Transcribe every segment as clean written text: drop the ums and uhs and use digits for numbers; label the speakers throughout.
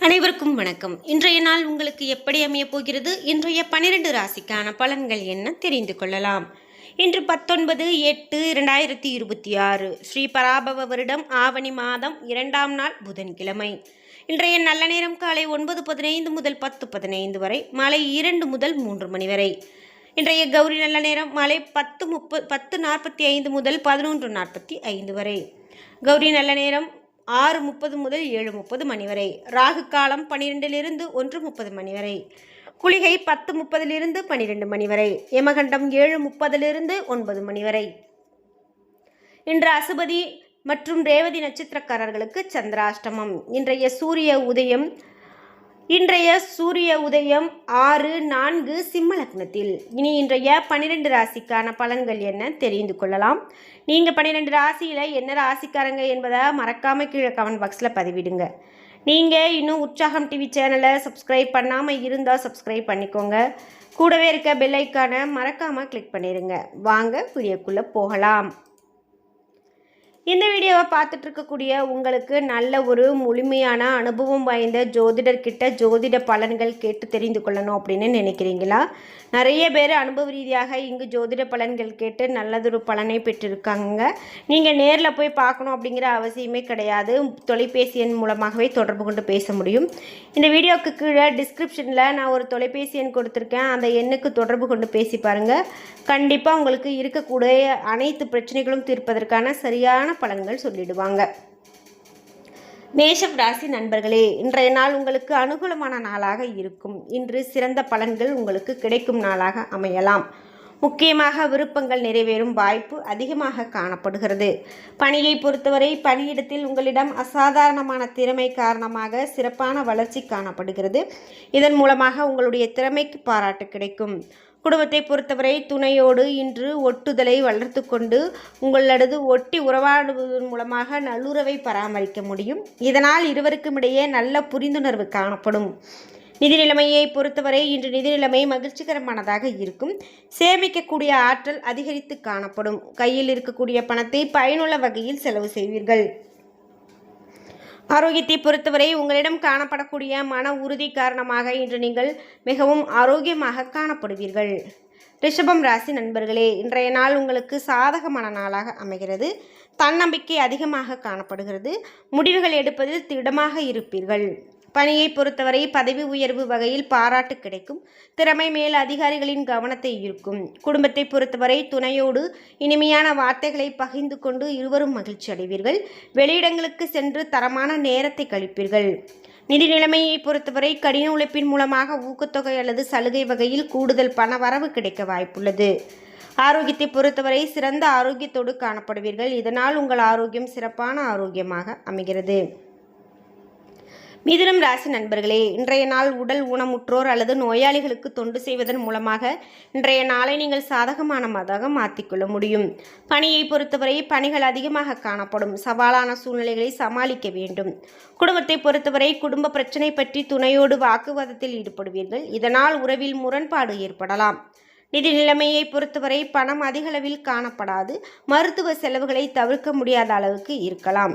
Speaker 1: அனைவருக்கும் வணக்கம். இன்றைய நாள் உங்களுக்கு எப்படி அமைய போகிறது? இன்றைய 12 ராசிக்கான பலன்கள் என்ன தெரிந்து கொள்ளலாம். இன்று 19/8/2026 ஸ்ரீ பராபவ வருடம் ஆவணி மாதம் 2ஆம் நாள் புதன்கிழமை. இன்றைய நல்ல நேரம் காலை 9:15 முதல் 10:15 வரை, மாலை 2 முதல் 3 மணி வரை. இன்றைய கௌரி நல்ல நேரம் மாலை 10:45 முதல் 11:45 வரை. கௌரி நல்ல நேரம் 6:30 முதல் 7:30 மணி வரை. ராகு காலம் 12 1:30 மணி வரை. குளிகை 10:30 12 மணி வரை. யமகண்டம் 7:30 9 மணி வரை. இன்று அசுபதி மற்றும் ரேவதி நட்சத்திரக்காரர்களுக்கு சந்திராஷ்டமம். இன்றைய சூரிய உதயம் 6:04 சிம்ம லக்னத்தில். இனி இன்றைய 12 ராசிக்கான பலன்கள் என்ன தெரிந்து கொள்ளலாம். நீங்கள் 12 ராசியில் என்ன ராசிக்காரங்க என்பதை மறக்காமல் கீழே கமெண்ட் பாக்ஸில் பதிவிடுங்க. நீங்கள் இன்னும் உற்சாகம் டிவி சேனலை சப்ஸ்கிரைப் பண்ணாமல் இருந்தால் சப்ஸ்கிரைப் பண்ணிக்கோங்க. கூடவே இருக்க பெல் ஐக்கானை மறக்காமல் கிளிக் பண்ணிடுங்க. வாங்க வீடியோக்குள்ளே போகலாம். இந்த வீடியோவை பார்த்துட்டு இருக்கக்கூடிய உங்களுக்கு நல்ல ஒரு முழுமையான அனுபவம் வாய்ந்த ஜோதிடர்கிட்ட ஜோதிட பலன்கள் கேட்டு தெரிந்து கொள்ளணும் அப்படின்னு நினைக்கிறீங்களா? நிறைய பேர் அனுபவ ரீதியாக இங்கு ஜோதிட பலன்கள் கேட்டு நல்லதொரு பலனை பெற்றிருக்காங்க. நீங்கள் நேரில் போய் பார்க்கணும் அப்படிங்கிற அவசியமே கிடையாது. தொலைபேசி எண் மூலமாகவே தொடர்பு கொண்டு பேச முடியும். இந்த வீடியோவுக்கு கீழே டிஸ்கிரிப்ஷனில் நான் ஒரு தொலைபேசி எண் கொடுத்துருக்கேன். அந்த எண்ணுக்கு தொடர்பு கொண்டு பேசி பாருங்கள். கண்டிப்பாக உங்களுக்கு இருக்கக்கூடிய அனைத்து பிரச்சனைகளும் தீர்ப்பதற்கான சரியான பலன்கள் சொல்லிடுவாங்க. மேஷம் ராசி நண்பர்களே, இன்றைய நாள் உங்களுக்கு அனுகூலமான நாளாக இருக்கும். இன்று சிறந்த பலன்கள் உங்களுக்கு கிடைக்கும் நாளாக அமையலாம். முக்கியமாக விருப்பங்கள் நிறைவேறும் வாய்ப்பு அதிகமாக காணப்படுகிறது. பணியை பொறுத்தவரை பணியிடத்தில் உங்களிடம் அசாதாரணமான திறமை காரணமாக சிறப்பான வளர்ச்சி காணப்படுகிறது. இதன் மூலமாக உங்களுடைய திறமைக்கு பாராட்டு கிடைக்கும். குடும்பத்தை பொறுத்தவரை துணையோடு இன்று ஒட்டுதலை வளர்த்து கொண்டு உங்களது ஒட்டி உறவாடுவதன் மூலமாக நல்லுறவை பராமரிக்க முடியும். இதனால் இருவருக்கும் இடையே நல்ல புரிந்துணர்வு காணப்படும். நிதி நிலைமையை பொறுத்தவரை இன்று நிதி நிலைமை மகிழ்ச்சிகரமானதாக இருக்கும். சேமிக்கக்கூடிய ஆற்றல் அதிகரித்து காணப்படும். கையில் இருக்கக்கூடிய பணத்தை பயனுள்ள வகையில் செலவு செய்வீர்கள். ஆரோக்கியத்தை பொறுத்தவரை உங்களிடம் காணப்படக்கூடிய மன உறுதி காரணமாக இன்று நீங்கள் மிகவும் ஆரோக்கியமாக காணப்படுவீர்கள். ரிஷபம் ராசி நண்பர்களே, இன்றைய நாள் உங்களுக்கு சாதகமான நாளாக அமைகிறது. தன்னம்பிக்கை அதிகமாக காணப்படுகிறது. முடிவுகள் எடுப்பதில் திடமாக இருப்பீர்கள். பணியை பொறுத்தவரை பதவி உயர்வு வகையில் பாராட்டு கிடைக்கும். திறமை மேல் அதிகாரிகளின் கவனத்தை ஈர்க்கும். குடும்பத்தை பொறுத்தவரை துணையோடு இனிமையான வார்த்தைகளை பகிர்ந்து கொண்டு இருவரும் மகிழ்ச்சி அடைவீர்கள். வெளியிடங்களுக்கு சென்று தரமான நேரத்தை கழிப்பீர்கள். நிதி நிலைமையை பொறுத்தவரை கடின உழைப்பின் மூலமாக ஊக்கத்தொகை அல்லது சலுகை வகையில் கூடுதல் பண வரவு கிடைக்க வாய்ப்புள்ளது. ஆரோக்கியத்தை பொறுத்தவரை சிறந்த ஆரோக்கியத்தோடு காணப்படுவீர்கள். இதனால் உங்கள் ஆரோக்கியம் சிறப்பான ஆரோக்கியமாக அமைகிறது. மிதுனம் ராசி நண்பர்களே, இன்றைய நாள் உடல் ஊனமுற்றோர் அல்லது நோயாளிகளுக்கு தொண்டு செய்வதன் மூலமாக இன்றைய நாளை நீங்கள் சாதகமானதாக மாற்றிக்கொள்ள முடியும். பணியை பொறுத்தவரை பணிகள் அதிகமாக காணப்படும். சவாலான சூழ்நிலைகளை சமாளிக்க வேண்டும். குடும்பத்தை பொறுத்தவரை குடும்ப பிரச்சனை பற்றி துணையோடு வாக்குவாதத்தில் ஈடுபடுவீர்கள். இதனால் உறவில் முரண்பாடு ஏற்படலாம். நிதி நிலைமையை பொறுத்தவரை பணம் அதிகளவில் காணப்படாது. மருத்துவ செலவுகளை தவிர்க்க முடியாத அளவுக்கு இருக்கலாம்.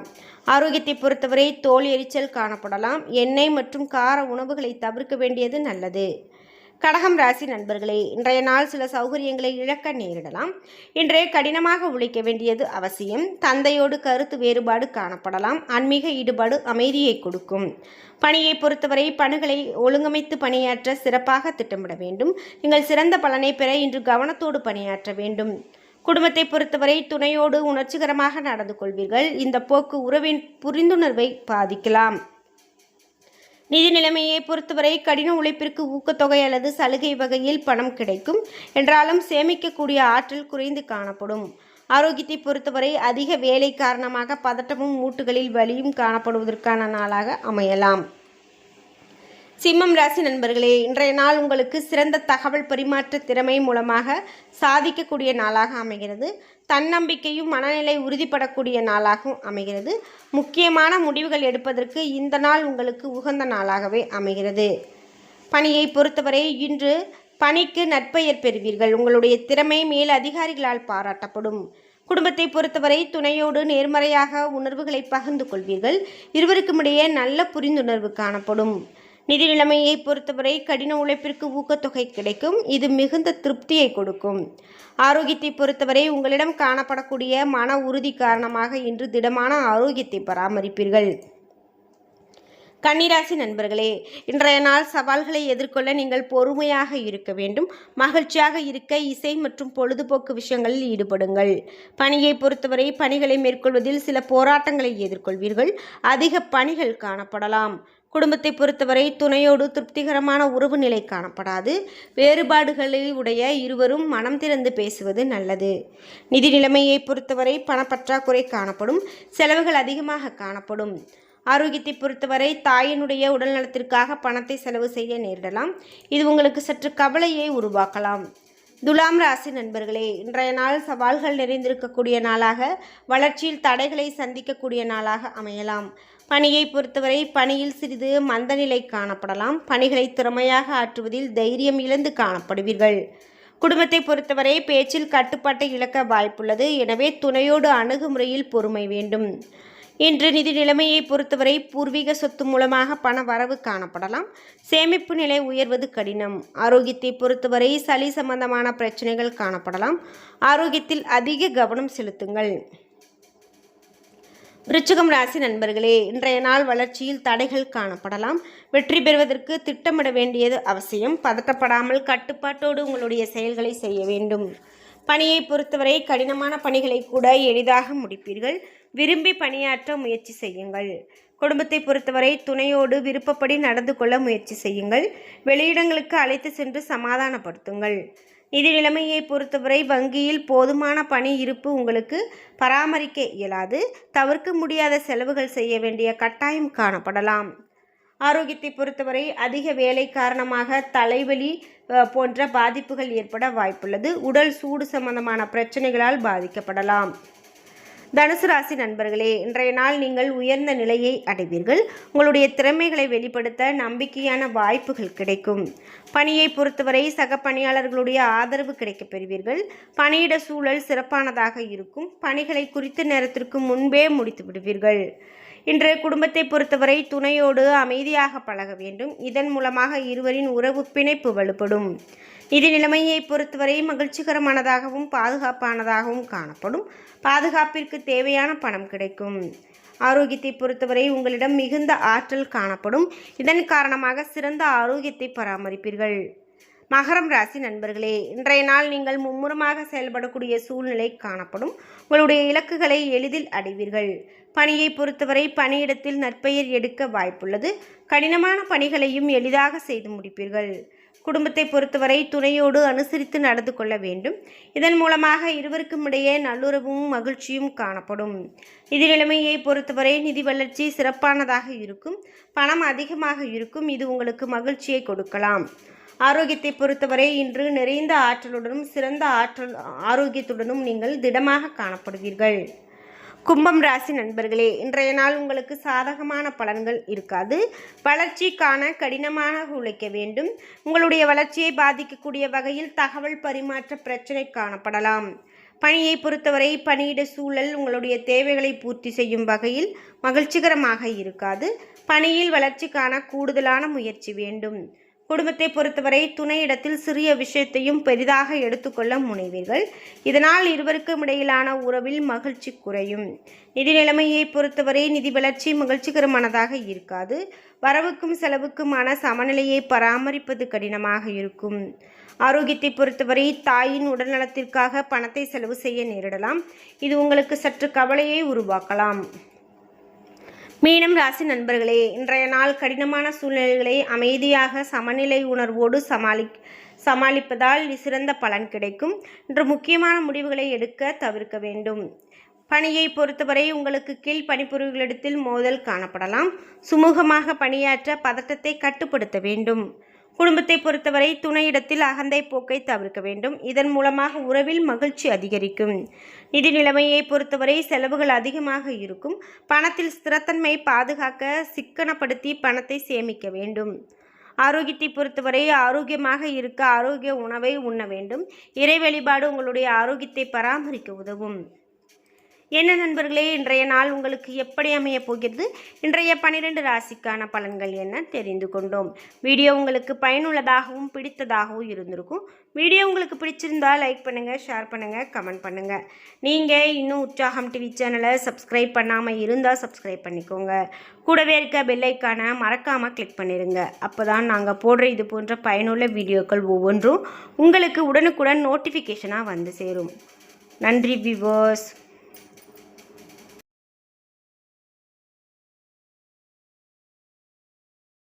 Speaker 1: ஆரோக்கியத்தை பொறுத்தவரை தோல் எரிச்சல் காணப்படலாம். எண்ணெய் மற்றும் கார உணவுகளை தவிர்க்க வேண்டியது நல்லது. கடகம் ராசி நண்பர்களே, இன்றைய நாள் சில சௌகரியங்களை இழக்க நேரிடலாம். இன்றைய கடினமாக உழைக்க வேண்டியது அவசியம். தந்தையோடு கருத்து வேறுபாடு காணப்படலாம். ஆன்மீக ஈடுபாடு அமைதியை கொடுக்கும். பணியை பொறுத்தவரை பணிகளை ஒழுங்கமைத்து பணியாற்ற சிறப்பாக திட்டமிட வேண்டும். நீங்கள் சிறந்த பலனை பெற இன்று கவனத்தோடு பணியாற்ற வேண்டும். குடும்பத்தை பொறுத்தவரை துணையோடு உணர்ச்சிகரமாக நடந்து கொள்வீர்கள். இந்த போக்கு உறவின் புரிந்துணர்வை பாதிக்கலாம். நிதி நிலைமையை பொறுத்தவரை கடின உழைப்பிற்கு ஊக்கத்தொகை அல்லது சலுகை வகையில் பணம் கிடைக்கும். என்றாலும் சேமிக்கக்கூடிய ஆற்றல் குறைந்து காணப்படும். ஆரோக்கியத்தை பொறுத்தவரை அதிக வேலை காரணமாக பதட்டமும் மூட்டுகளில் வலியும் காணப்படுவதற்கான நாளாக அமையலாம். சிம்மம் ராசி நண்பர்களே, இன்றைய நாள் உங்களுக்கு சிறந்த தகவல் பரிமாற்ற திறமை மூலமாக சாதிக்கக்கூடிய நாளாக அமைகிறது. தன்னம்பிக்கையும் மனநிலை உறுதிப்படக்கூடிய நாளாகவும் அமைகிறது. முக்கியமான முடிவுகள் எடுப்பதற்கு இந்த நாள் உங்களுக்கு உகந்த நாளாகவே அமைகிறது. பணியை பொறுத்தவரை இன்று பணிக்கு நற்பெயர் பெறுவீர்கள். உங்களுடைய திறமை மேல் அதிகாரிகளால் பாராட்டப்படும். குடும்பத்தை பொறுத்தவரை துணையோடு நேர்மறையாக உணர்வுகளை பகிர்ந்து கொள்வீர்கள். இருவருக்கும் இடையே நல்ல புரிந்துணர்வு காணப்படும். நிதி நிலைமையை பொறுத்தவரை கடின உழைப்பிற்கு ஊக்கத்தொகை கிடைக்கும். இது மிகுந்த திருப்தியை கொடுக்கும். ஆரோக்கியத்தை பொறுத்தவரை உங்களிடம் காணப்படக்கூடிய மன உறுதி காரணமாக இன்று திடமான ஆரோக்கியத்தை பராமரிப்பீர்கள். கன்னிராசி நண்பர்களே, இன்றைய நாள் சவால்களை எதிர்கொள்ள நீங்கள் பொறுமையாக இருக்க வேண்டும். மகிழ்ச்சியாக இருக்க இசை மற்றும் பொழுதுபோக்கு விஷயங்களில் ஈடுபடுங்கள். பணியை பொறுத்தவரை பணிகளை மேற்கொள்வதில் சில போராட்டங்களை எதிர்கொள்வீர்கள். அதிக பணிகள் காணப்படலாம். குடும்பத்தை பொறுத்தவரை துணையோடு திருப்திகரமான உறவு நிலை காணப்படாது. வேறுபாடுகளை உடைய இருவரும் மனம் திறந்து பேசுவது நல்லது. நிதி நிலைமையை பொறுத்தவரை பணப்பற்றாக்குறை காணப்படும். செலவுகள் அதிகமாக காணப்படும். ஆரோக்கியத்தை பொறுத்தவரை தாயினுடைய உடல்நலத்திற்காக பணத்தை செலவு செய்ய நேரிடலாம். இது உங்களுக்கு சற்று கவலையை உருவாக்கலாம். துலாம் ராசி நண்பர்களே, இன்றைய நாள் சவால்கள் நிறைந்திருக்கக்கூடிய நாளாக, வளர்ச்சியில் தடைகளை சந்திக்கக்கூடிய நாளாக அமையலாம். பணியை பொறுத்தவரை பணியில் சிறிது மந்தநிலை காணப்படலாம். பணிகளை திறமையாக ஆற்றுவதில் தைரியம் இழந்து காணப்படுவீர்கள். குடும்பத்தை பொறுத்தவரை பேச்சில் கட்டுப்பாட்டை இழக்க வாய்ப்புள்ளது. எனவே துணையோடு அணுகுமுறையில் பொறுமை வேண்டும். இன்று நிதி நிலைமையை பொறுத்தவரை பூர்வீக சொத்து மூலமாக பண வரவு காணப்படலாம். சேமிப்பு நிலை உயர்வது கடினம். ஆரோக்கியத்தை பொறுத்தவரை சளி சம்பந்தமான பிரச்சனைகள் காணப்படலாம். ஆரோக்கியத்தில் அதிக கவனம் செலுத்துங்கள். விருச்சிகம் ராசி நண்பர்களே, இன்றைய நாள் வளர்ச்சியில் தடைகள் காணப்படலாம். வெற்றி பெறுவதற்கு திட்டமிட வேண்டியது அவசியம். பதட்டப்படாமல் கட்டுப்பாட்டோடு உங்களுடைய செயல்களை செய்ய வேண்டும். பணியை பொறுத்தவரை கடினமான பணிகளை கூட எளிதாக முடிப்பீர்கள். விரும்பி பணியாற்ற முயற்சி செய்யுங்கள். குடும்பத்தை பொறுத்தவரை துணையோடு விருப்பப்படி நடந்து கொள்ள முயற்சி செய்யுங்கள். வெளியிடங்களுக்கு அழைத்து சென்று சமாதானப்படுத்துங்கள். நிதி நிலைமையை பொறுத்தவரை வங்கியில் போதுமான பணி இருப்பு உங்களுக்கு பராமரிக்க இயலாது. தவிர்க்க முடியாத செலவுகள் செய்ய வேண்டிய கட்டாயம் காணப்படலாம். ஆரோக்கியத்தை பொறுத்தவரை அதிக வேலை காரணமாக தலைவலி போன்ற பாதிப்புகள் ஏற்பட வாய்ப்புள்ளது. உடல் சூடு சம்பந்தமான பிரச்சனைகளால் பாதிக்கப்படலாம். தனுசு ராசி நண்பர்களே, இன்றைய நாள் நீங்கள் உயர்ந்த நிலையை அடைவீர்கள். உங்களுடைய திறமைகளை வெளிப்படுத்த நம்பிக்கையான வாய்ப்புகள் கிடைக்கும். பணியை பொறுத்தவரை சக பணியாளர்களுடைய ஆதரவு கிடைக்கப் பெறுவீர்கள். பணியிட சூழல் சிறப்பானதாக இருக்கும். பணிகளை குறித்த நேரத்திற்கு முன்பே முடித்து விடுவீர்கள். இன்று குடும்பத்தை பொறுத்தவரை துணையோடு அமைதியாக பழக வேண்டும். இதன் மூலமாக இருவரின் உறவு பிணைப்பு வலுப்படும். நிதி நிலைமையை பொறுத்தவரை மகிழ்ச்சிகரமானதாகவும் பாதுகாப்பானதாகவும் காணப்படும். பாதுகாப்பிற்கு தேவையான பணம் கிடைக்கும். ஆரோக்கியத்தை பொறுத்தவரை உங்களிடம் மிகுந்த ஆற்றல் காணப்படும். இதன் காரணமாக சிறந்த ஆரோக்கியத்தை பராமரிப்பீர்கள். மகரம் ராசி நண்பர்களே, இன்றைய நாள் நீங்கள் மும்முரமாக செயல்படக்கூடிய சூழ்நிலை காணப்படும். உங்களுடைய இலக்குகளை எளிதில் அடைவீர்கள். பணியை பொறுத்தவரை பணியிடத்தில் நற்பெயர் எடுக்க வாய்ப்புள்ளது. கடினமான பணிகளையும் எளிதாக செய்து முடிப்பீர்கள். குடும்பத்தை பொறுத்தவரை துணையோடு அனுசரித்து நடந்து கொள்ள வேண்டும். இதன் மூலமாக இருவருக்கும் இடையே நல்லுறவும் மகிழ்ச்சியும் காணப்படும். நிதி நிலைமையை பொறுத்தவரை நிதி வளர்ச்சி சிறப்பானதாக இருக்கும். பணம் அதிகமாக இருக்கும். இது உங்களுக்கு மகிழ்ச்சியை கொடுக்கலாம். ஆரோக்கியத்தை பொறுத்தவரை இன்று நிறைந்த ஆற்றலுடனும் சிறந்த ஆரோக்கியத்துடனும் நீங்கள் திடமாக காணப்படுவீர்கள். கும்பம் ராசி நண்பர்களே, இன்றைய நாள் உங்களுக்கு சாதகமான பலன்கள் இருக்காது. வளர்ச்சிக்கான கடினமாக உழைக்க வேண்டும். உங்களுடைய வளர்ச்சியை பாதிக்கக்கூடிய வகையில் தகவல் பரிமாற்ற பிரச்சனை காணப்படலாம். பணியை பொறுத்தவரை பணியிட சூழல் உங்களுடைய தேவைகளை பூர்த்தி செய்யும் வகையில் மகிழ்ச்சிகரமாக இருக்காது. பணியில் வளர்ச்சிக்கான கூடுதலான முயற்சி வேண்டும். குடும்பத்தை பொறுத்தவரை துணையிடத்தில் சிறிய விஷயத்தையும் பெரிதாக எடுத்துக்கொள்ள முனைவீர்கள். இதனால் இருவருக்கும் இடையிலான உறவில் மகிழ்ச்சி குறையும். நிதி நிலைமையை பொறுத்தவரை நிதி வளர்ச்சி மகிழ்ச்சிகரமானதாக இருக்காது. வரவுக்கும் செலவுக்குமான சமநிலையை பராமரிப்பது கடினமாக இருக்கும். ஆரோக்கியத்தை பொறுத்தவரை தாயின் உடல்நலத்திற்காக பணத்தை செலவு செய்ய நேரிடலாம். இது உங்களுக்கு சற்று கவலையை உருவாக்கலாம். மீனம் ராசி நண்பர்களே, இன்றைய நாள் கடினமான சூழ்நிலைகளை அமைதியாக சமநிலை உணர்வோடு சமாளிப்பதால் சிறந்த பலன் கிடைக்கும். இன்று முக்கியமான முடிவுகளை எடுக்க தவிர்க்க வேண்டும். பணியை பொறுத்தவரை உங்களுக்கு கீழ் பணிபுரிகளிடத்தில் மோதல் காணப்படலாம். சுமூகமாக பணியாற்ற பதட்டத்தை கட்டுப்படுத்த வேண்டும். குடும்பத்தை பொறுத்தவரை துணையிடத்தில் அகந்தை போக்கை தவிர்க்க வேண்டும். இதன் மூலமாக உறவில் மகிழ்ச்சி அதிகரிக்கும். நிதி நிலைமையை பொறுத்தவரை செலவுகள் அதிகமாக இருக்கும். பணத்தில் ஸ்திரத்தன்மை பாதுகாக்க சிக்கனப்படுத்தி பணத்தை சேமிக்க வேண்டும். ஆரோக்கியத்தை பொறுத்தவரை ஆரோக்கியமாக இருக்க ஆரோக்கிய உணவை உண்ண வேண்டும். இறை வழிபாடு உங்களுடைய ஆரோக்கியத்தை பராமரிக்க உதவும். என்ன நண்பர்களே, இன்றைய நாள் உங்களுக்கு எப்படி அமைய போகிறது? இன்றைய 12 ராசிக்கான பலன்கள் என்ன தெரிந்து கொண்டோம். வீடியோ உங்களுக்கு பயனுள்ளதாகவும் பிடித்ததாகவும் இருந்திருக்கும். வீடியோ உங்களுக்கு பிடிச்சிருந்தா லைக் பண்ணுங்கள், ஷேர் பண்ணுங்கள், கமெண்ட் பண்ணுங்கள். நீங்கள் இன்னும் உற்சாகம் டிவி சேனலை சப்ஸ்கிரைப் பண்ணாமல் இருந்தால் சப்ஸ்கிரைப் பண்ணிக்கோங்க. கூடவே இருக்க பெல்லைக்கான மறக்காமல் கிளிக் பண்ணிடுங்க. அப்போ தான் நாங்கள் போடுற இது போன்ற பயனுள்ள வீடியோக்கள் ஒவ்வொன்றும் உங்களுக்கு உடனுக்குடன் நோட்டிஃபிகேஷனாக வந்து சேரும். நன்றி வியூவர்ஸ்.